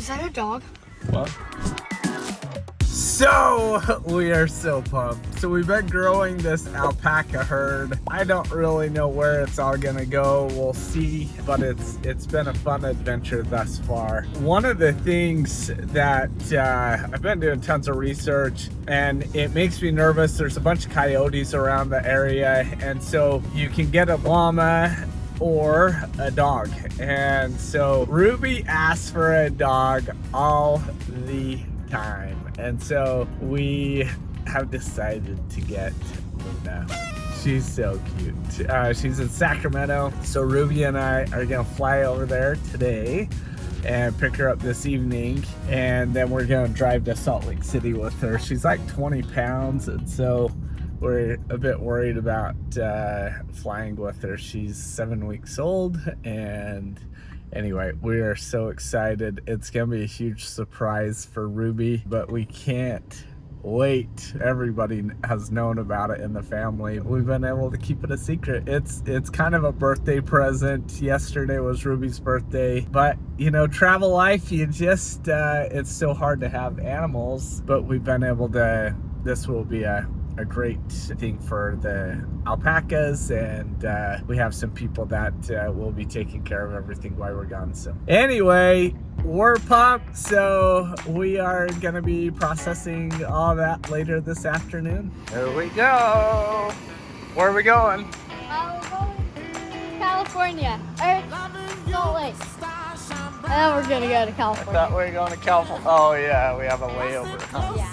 Is that a dog? What? So we are so pumped. So we've been growing this alpaca herd. I don't really know where it's all gonna go. We'll see, but it's been a fun adventure thus far. One of the things that I've been doing tons of research, and it makes me nervous. There's a bunch of coyotes around the area, and so you can get a llama or a dog. And so Ruby asked for a dog all the time. And so we have decided to get Luna. She's so cute. She's in Sacramento. So Ruby and I are gonna fly over there today and pick her up this evening. And then we're gonna drive to Salt Lake City with her. She's like 20 pounds. And so we're a bit worried about flying with her. She's 7 weeks old, and anyway, we are so excited. It's gonna be a huge surprise for Ruby, but we can't wait. Everybody has known about it in the family. We've been able to keep it a secret. It's kind of a birthday present. Yesterday was Ruby's birthday, but you know, travel life, you just it's so hard to have animals, but we've been able to. This will be a great thing for the alpacas, and we have some people that will be taking care of everything while we're gone. So anyway, we're pumped. So we are gonna be processing all that later this afternoon. There we go. Where are we going? We're going to California, or Salt Lake. And then we're gonna go to I California. thought we were going to California. Oh yeah, we have a layover. Huh? Yeah.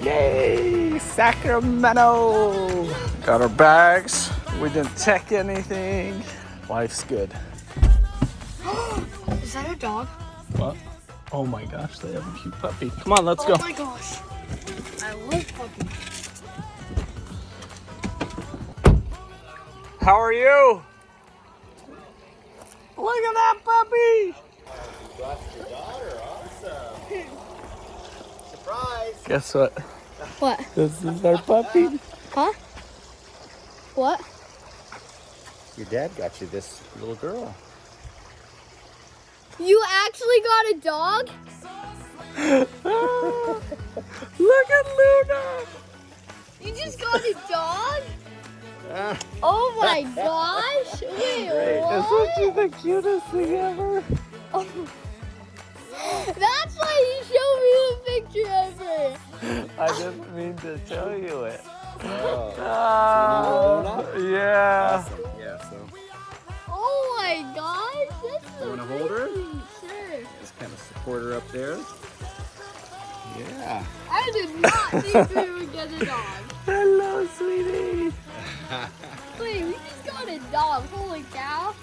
Yay, Sacramento! Got our bags. We didn't check anything. Life's good. Is that a dog? What? Oh my gosh, they have a cute puppy. Come on, let's go. Oh my gosh. I love puppies. How are you? Look at that puppy! You brought your daughter, awesome. Surprise! Guess what? What? This is our puppy. Huh? What? Your dad got you this little girl. You actually got a dog? Look at Luna! You just got a dog? Oh my gosh! Wait, Isn't what? she the cutest thing ever? That's why you showed me the picture of her. I didn't mean to tell you it. Oh. Yeah. Awesome. Yeah, so Oh my gosh! That's You wanna hold her? amazing. Sure. just kind of support her up there. Yeah. I did not think we would get a dog. Hello, sweetie. Wait, we just got a dog. Holy cow.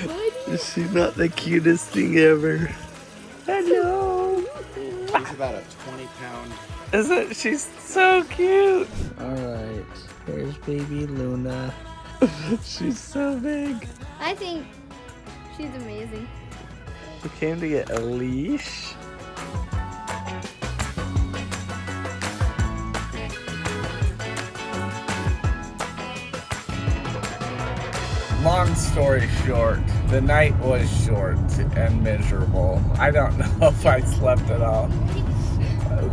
What? Is she not the cutest thing ever? Hello. She's about a 20-pound. Isn't she so cute? All right, here's baby Luna. She's so big. I think she's amazing. We came to get a leash. Long story short, the night was short and miserable. I don't know if I slept at all.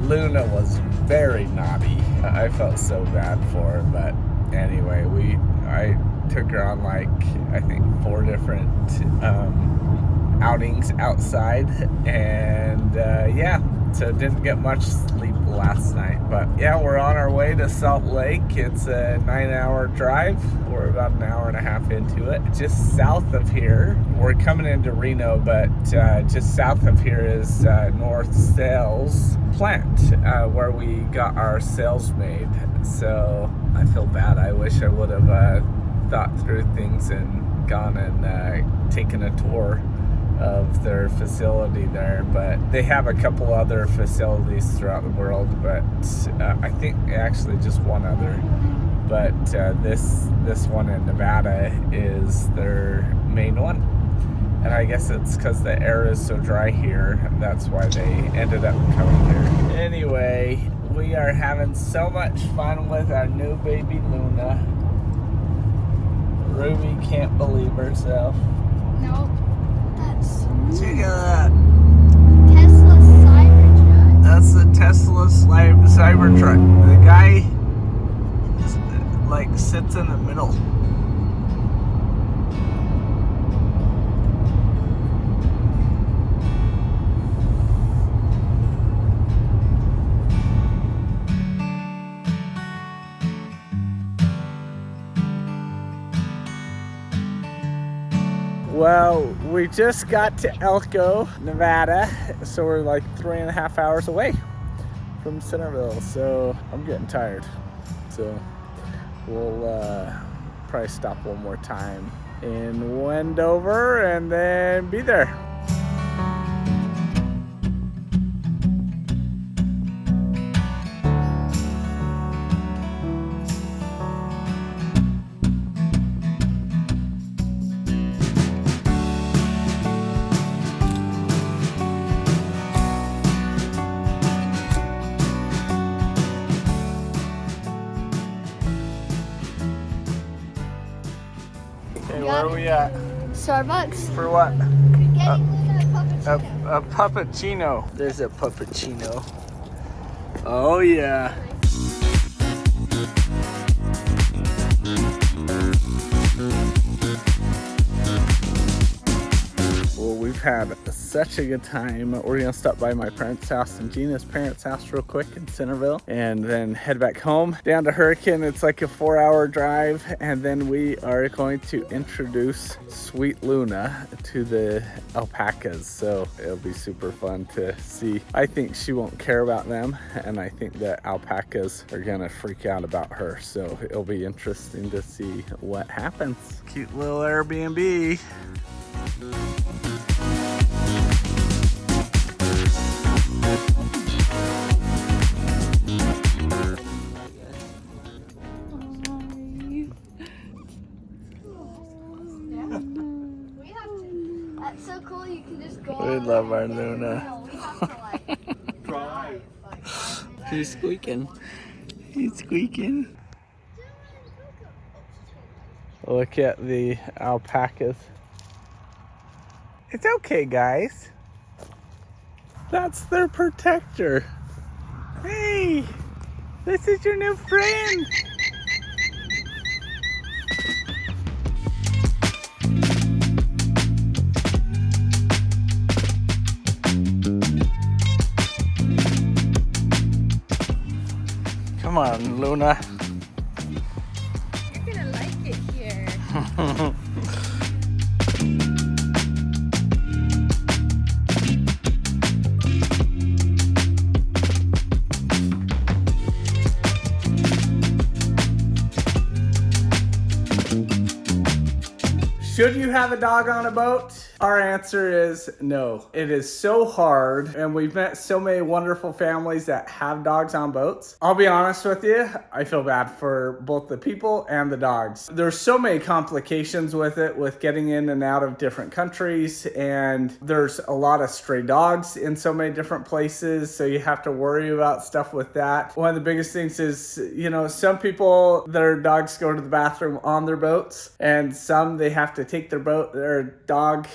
Luna was very naughty. I felt so bad for her, but anyway, I took her on like, I think 4 different outings outside, and yeah, so didn't get much sleep last night. But yeah, we're on our way to Salt Lake. It's a 9-hour drive. We're about an hour and a half into it. Just south of here, we're coming into Reno, but just south of here is North Sales Plant, where we got our sails made. So I feel bad. I wish I would have thought through things and gone and taken a tour of their facility there, but they have a couple other facilities throughout the world, but I think actually just one other, but this one in Nevada is their main one. And I guess it's because the air is so dry here. That's why they ended up coming here. Anyway, we are having so much fun with our new baby Luna. Ruby can't believe herself. Nope. That's Check that. Tesla Cybertruck. That's the Tesla Cybertruck. The guy like sits in the middle. Well, we just got to Elko, Nevada, so we're like 3.5 hours away from Centerville, so I'm getting tired. So we'll probably stop one more time in Wendover and then be there. Where are we at? Starbucks. For what? Getting Luna a puppuccino. A puppuccino. There's a puppuccino. Oh yeah. Well, we've had such a good time. We're gonna stop by my parents' house and Gina's parents' house real quick in Centerville and then head back home down to Hurricane. It's like a 4-hour drive, and then we are going to introduce sweet Luna to the alpacas. So it'll be super fun to see. I think she won't care about them, and I think the alpacas are gonna freak out about her. So it'll be interesting to see what happens. Cute little Airbnb. That's so cool. You can just go. We love our Luna. No, we have to like Drive. He's squeaking. He's squeaking. Look at the alpacas. It's okay, guys. That's their protector. Hey, this is your new friend. Come on, Luna. You're gonna like it here. Should you have a dog on a boat? Our answer is no. It is so hard, and we've met so many wonderful families that have dogs on boats. I'll be honest with you, I feel bad for both the people and the dogs. There's so many complications with it, with getting in and out of different countries, and there's a lot of stray dogs in so many different places, so you have to worry about stuff with that. One of the biggest things is, you know, some people, their dogs go to the bathroom on their boats, and some they have to take their dog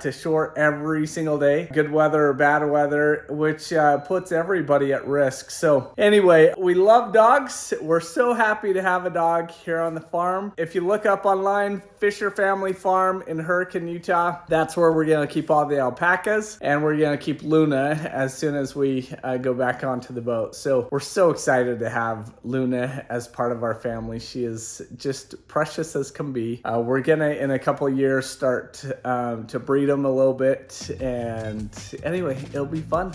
to shore every single day, good weather or bad weather, which puts everybody at risk. So anyway, we love dogs. We're so happy to have a dog here on the farm. If you look up online, Fisher Family Farm in Hurricane, Utah, that's where we're gonna keep all the alpacas, and we're gonna keep Luna as soon as we go back onto the boat. So we're so excited to have Luna as part of our family. She is just precious as can be. We're gonna, in a couple of years, start to breed them a little bit, and anyway, it'll be fun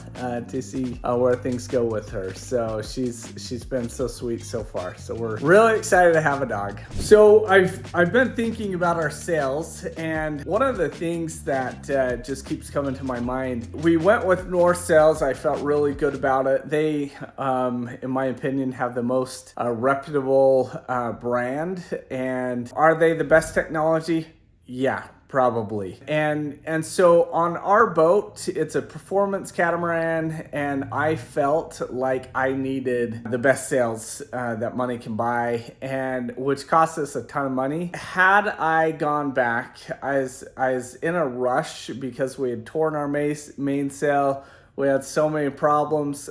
to see where things go with her. So she's been so sweet so far. So we're really excited to have a dog. So I've been thinking about our sales, and one of the things that just keeps coming to my mind, we went with North Sales. I felt really good about it. They, in my opinion, have the most reputable brand. And are they the best technology? Yeah, probably. And so on our boat, it's a performance catamaran, and I felt like I needed the best sails that money can buy, and which cost us a ton of money. Had I gone back, I was in a rush because we had torn our mainsail. We had so many problems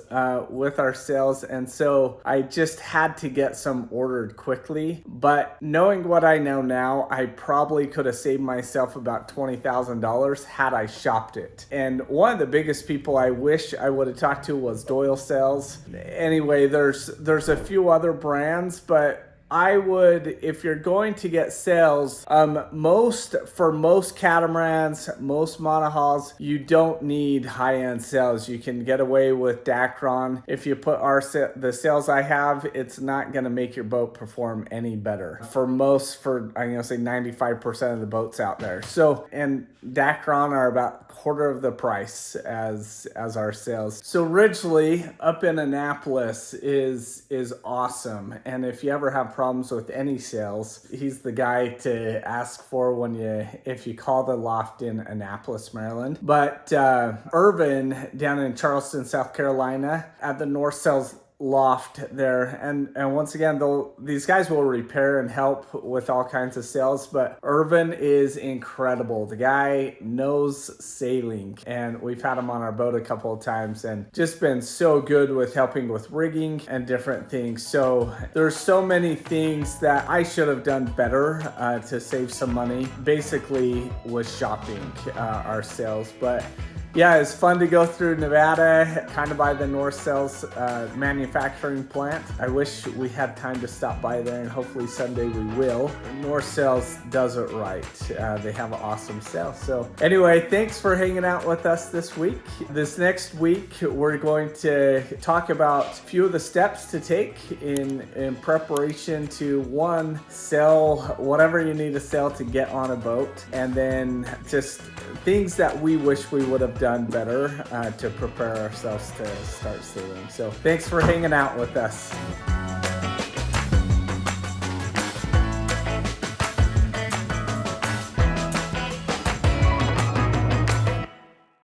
with our sails, and so I just had to get some ordered quickly. But knowing what I know now, I probably could have saved myself about $20,000 had I shopped it. And one of the biggest people I wish I would have talked to was Doyle Sails. Anyway, there's a few other brands, but I would, if you're going to get sails, for most catamarans, most monohulls, you don't need high-end sails. You can get away with Dacron. If you put the sails I have, it's not going to make your boat perform any better. I'm going to say 95% of the boats out there. So, and Dacron are about quarter of the price as our sails. So Ridgely up in Annapolis is awesome. And if you ever have problems with any sails, he's the guy to ask for if you call the loft in Annapolis, Maryland. But Irvin down in Charleston, South Carolina, at the North Sails loft there, and once again, these guys will repair and help with all kinds of sails, but Irvin is incredible. The guy knows sailing, and we've had him on our boat a couple of times and just been so good with helping with rigging and different things. So there's so many things that I should have done better to save some money, basically was shopping our sails. But yeah, it's fun to go through Nevada, kind of by the North Sails manufacturing plant. I wish we had time to stop by there, and hopefully someday we will. North Sails does it right. They have an awesome sail. So anyway, thanks for hanging out with us this week. This next week, we're going to talk about a few of the steps to take in preparation to, one, sell whatever you need to sell to get on a boat, and then just things that we wish we would have done better to prepare ourselves to start sailing. So thanks for hanging out with us.